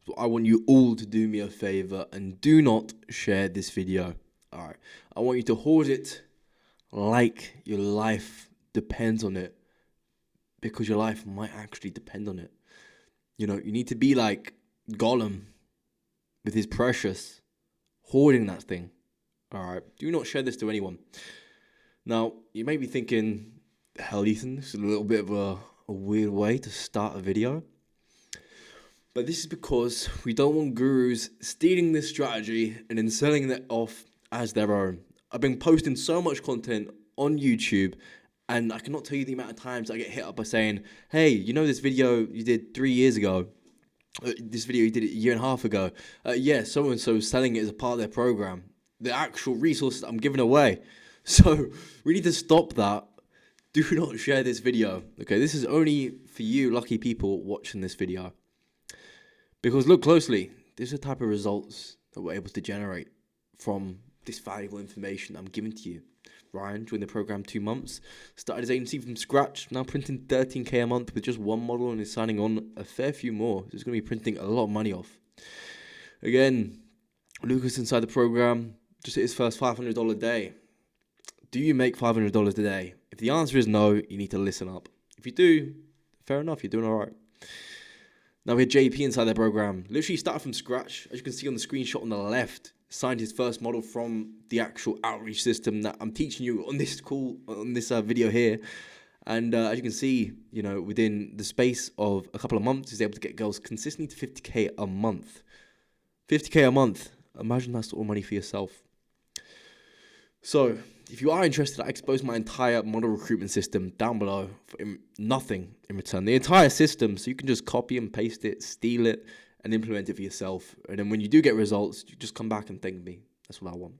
So I want you all to do me a favor and do not share this video. All right. I want you to hoard it like your life depends on it, because your life might actually depend on it. You know, you need to be like Gollum with his precious, hoarding that thing. All right. Do not share this to anyone. Now, you may be thinking, hell, Ethan, this is a little bit of a weird way to start a video. But this is because we don't want gurus stealing this strategy and then selling it off as their own. I've been posting so much content on YouTube, and I cannot tell you the amount of times I get hit up by saying, hey, you know this video you did 3 years ago? This video you did a year and a half ago? Yeah, so-and-so is selling it as a part of their program. The actual resources I'm giving away. So we need to stop that. Do not share this video. Okay, this is only for you lucky people watching this video. Because look closely, these are the type of results that we're able to generate from this valuable information I'm giving to you. Ryan joined the program 2 months, started his agency from scratch, now printing 13k a month with just one model, and is signing on a fair few more. So he's going to be printing a lot of money off. Again, Lucas inside the program just hit his first $500 a day. Do you make $500 a day? If the answer is no, you need to listen up. If you do, fair enough, you're doing all right. Now we had JP inside their program. Literally started from scratch. As you can see on the screenshot on the left, signed his first model from the actual outreach system that I'm teaching you on this video here. And as you can see, you know, within the space of a couple of months, he's able to get girls consistently to 50k a month. 50k a month. Imagine that sort of money for yourself. So, if you are interested, I expose my entire model recruitment system down below for nothing in return. The entire system, so you can just copy and paste it, steal it, and implement it for yourself. And then when you do get results, you just come back and thank me. That's what I want.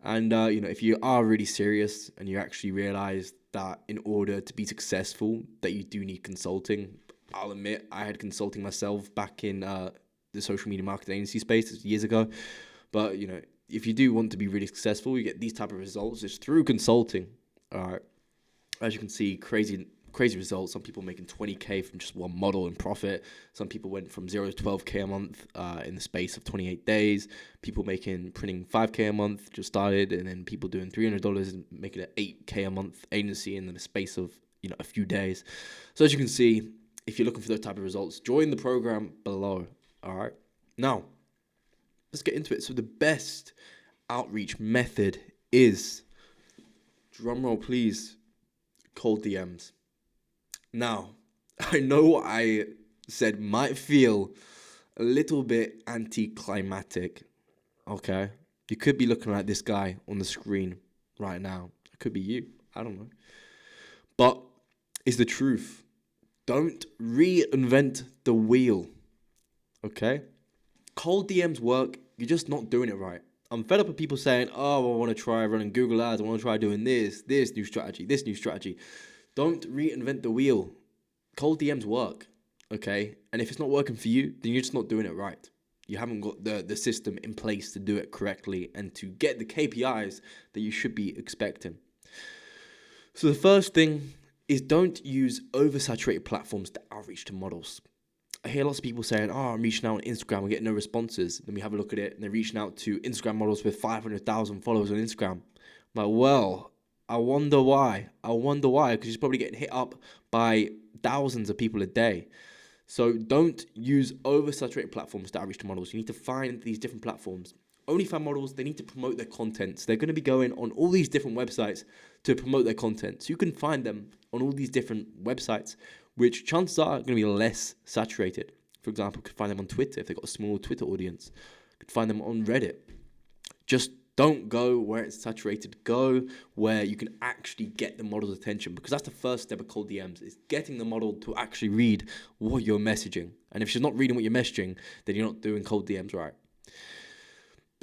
And, you know, if you are really serious and you actually realize that in order to be successful, that you do need consulting, I'll admit I had consulting myself back in the social media marketing agency space years ago. But, you know, if you do want to be really successful, you get these type of results. It's through consulting. All right. As you can see, crazy results. Some people making 20k from just one model in profit. Some people went from 0 to 12k a month in the space of 28 days. People printing 5k a month just started, and then people doing $300 and making an 8k a month agency in the space of, you know, a few days. So as you can see, if you're looking for those type of results, join the program below. All right. Now, let's get into it. So the best outreach method is, drumroll please, cold DMs. Now, I know what I said might feel a little bit anticlimactic, okay? You could be looking at this guy on the screen right now. It could be you. I don't know. But it's the truth. Don't reinvent the wheel, okay? Cold DMs work. You're just not doing it right. I'm fed up with people saying, oh, I want to try running Google ads. I want to try doing this new strategy, this new strategy. Don't reinvent the wheel. Cold DMs work, okay? And if it's not working for you, then you're just not doing it right. You haven't got the system in place to do it correctly and to get the KPIs that you should be expecting. So the first thing is, don't use oversaturated platforms to outreach to models. I hear lots of people saying, oh, I'm reaching out on Instagram, we get no responses. Then we have a look at it, and they're reaching out to Instagram models with 500,000 followers on Instagram. I'm like, well, I wonder why. Because you're probably getting hit up by thousands of people a day. So don't use oversaturated platforms to outreach to models. You need to find these different platforms. OnlyFans models, they need to promote their content. So they're going to be going on all these different websites to promote their content. So you can find them on all these different websites, which chances are going to be less saturated. For example, you could find them on Twitter if they've got a small Twitter audience. You could find them on Reddit. Just don't go where it's saturated. Go where you can actually get the model's attention, because that's the first step of cold DMs, is getting the model to actually read what you're messaging. And if she's not reading what you're messaging, then you're not doing cold DMs right.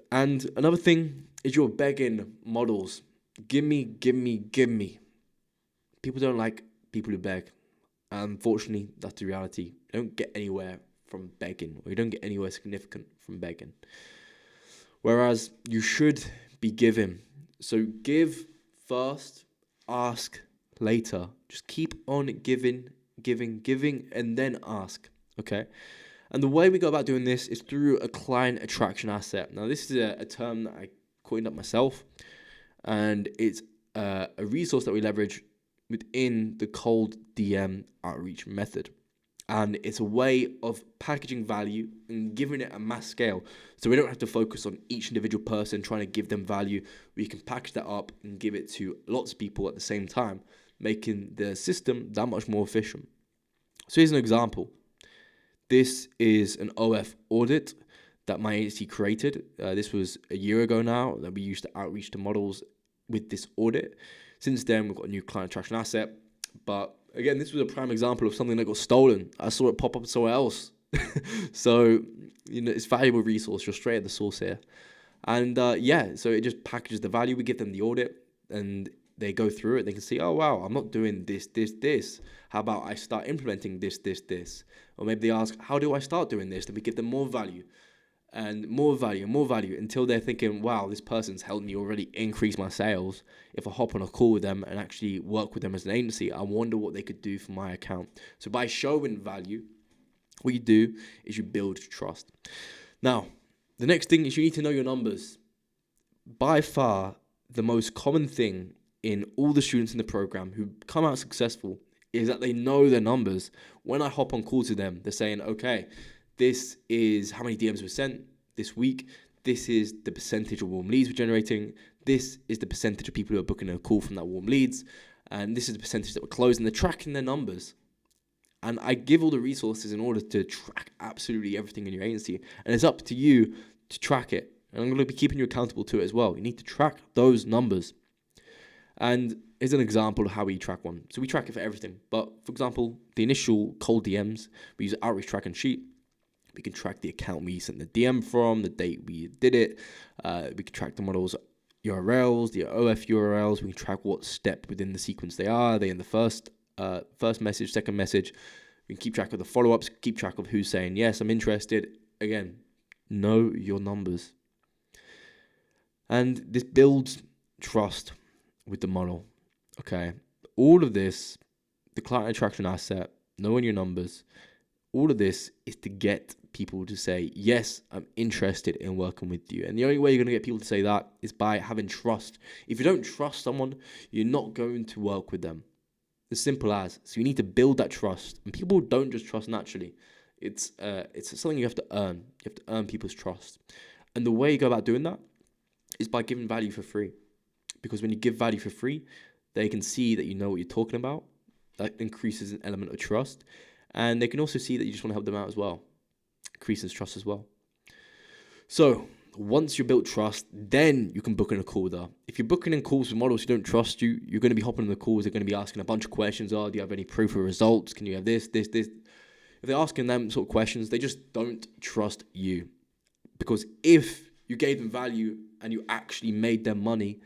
And another thing is, you're begging models. Give me. People don't like people who beg. Unfortunately, that's the reality. You don't get anywhere from begging, or you don't get anywhere significant from begging. Whereas you should be giving. So give first, ask later. Just keep on giving, and then ask, okay? And the way we go about doing this is through a client attraction asset. Now, this is a term that I coined up myself, and it's a resource that we leverage within the cold DM outreach method. And it's a way of packaging value and giving it a mass scale. So we don't have to focus on each individual person trying to give them value. We can package that up and give it to lots of people at the same time, making the system that much more efficient. So here's an example. This is an OF audit that my agency created. This was a year ago now that we used to outreach to models with this audit. Since then, we've got a new client attraction asset. But again, this was a prime example of something that got stolen. I saw it pop up somewhere else. So, it's a valuable resource. You're straight at the source here. And so it just packages the value. We give them the audit and they go through it. They can see, oh, wow, I'm not doing this. How about I start implementing this? Or maybe they ask, how do I start doing this? Then we give them more value and more value until they're thinking, wow, this person's helped me already increase my sales. If I hop on a call with them and actually work with them as an agency, I wonder what they could do for my account. So by showing value, what you do is you build trust. Now, the next thing is you need to know your numbers. By far, the most common thing in all the students in the program who come out successful is that they know their numbers. When I hop on calls with them, they're saying, okay, this is how many DMs were sent this week. This is the percentage of warm leads we're generating. This is the percentage of people who are booking a call from that warm leads. And this is the percentage that we're closing. They're tracking their numbers. And I give all the resources in order to track absolutely everything in your agency. And it's up to you to track it. And I'm going to be keeping you accountable to it as well. You need to track those numbers. And here's an example of how we track one. So we track it for everything. But for example, the initial cold DMs, we use an outreach tracking sheet. We can track the account we sent the DM from, the date we did it. We can track the model's URLs, the OF URLs. We can track what step within the sequence they are. Are they in the first message, second message? We can keep track of the follow-ups, keep track of who's saying, yes, I'm interested. Again, know your numbers. And this builds trust with the model. Okay. All of this, the client attraction asset, knowing your numbers, all of this is to get people to say, yes, I'm interested in working with you. And the only way you're going to get people to say that is by having trust. If you don't trust someone, you're not going to work with them. As simple as. So you need to build that trust. And people don't just trust naturally. It's something you have to earn. You have to earn people's trust. And the way you go about doing that is by giving value for free. Because when you give value for free, they can see that you know what you're talking about. That increases an element of trust. And they can also see that you just want to help them out as well. Increases trust as well. So once you built trust, then you can book in a call with her. If you're booking in calls with models who don't trust you, you're going to be hopping on the calls. They're going to be asking a bunch of questions. Oh, do you have any proof of results? Can you have this? If they're asking them sort of questions, they just don't trust you. Because if you gave them value and you actually made them money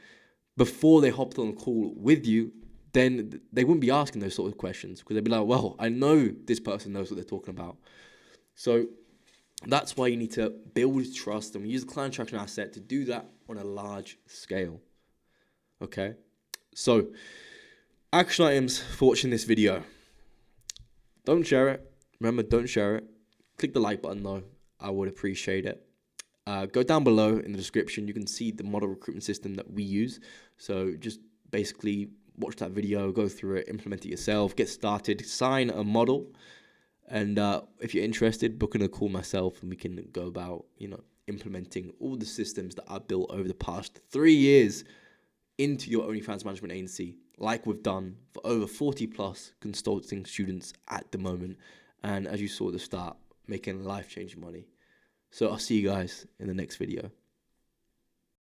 before they hopped on a call with you, then they wouldn't be asking those sort of questions, because they'd be like, well, I know this person knows what they're talking about. So that's why you need to build trust, and we use the client attraction asset to do that on a large scale. Okay? So, action items for watching this video. Don't share it. Remember, don't share it. Click the like button though. I would appreciate it. Go down below in the description. You can see the model recruitment system that we use. So just basically watch that video, go through it, implement it yourself, get started, sign a model. And if you're interested, book in a call myself and we can go about, implementing all the systems that I've built over the past 3 years into your OnlyFans management agency, like we've done for over 40 plus consulting students at the moment. And as you saw at the start, making life-changing money. So I'll see you guys in the next video.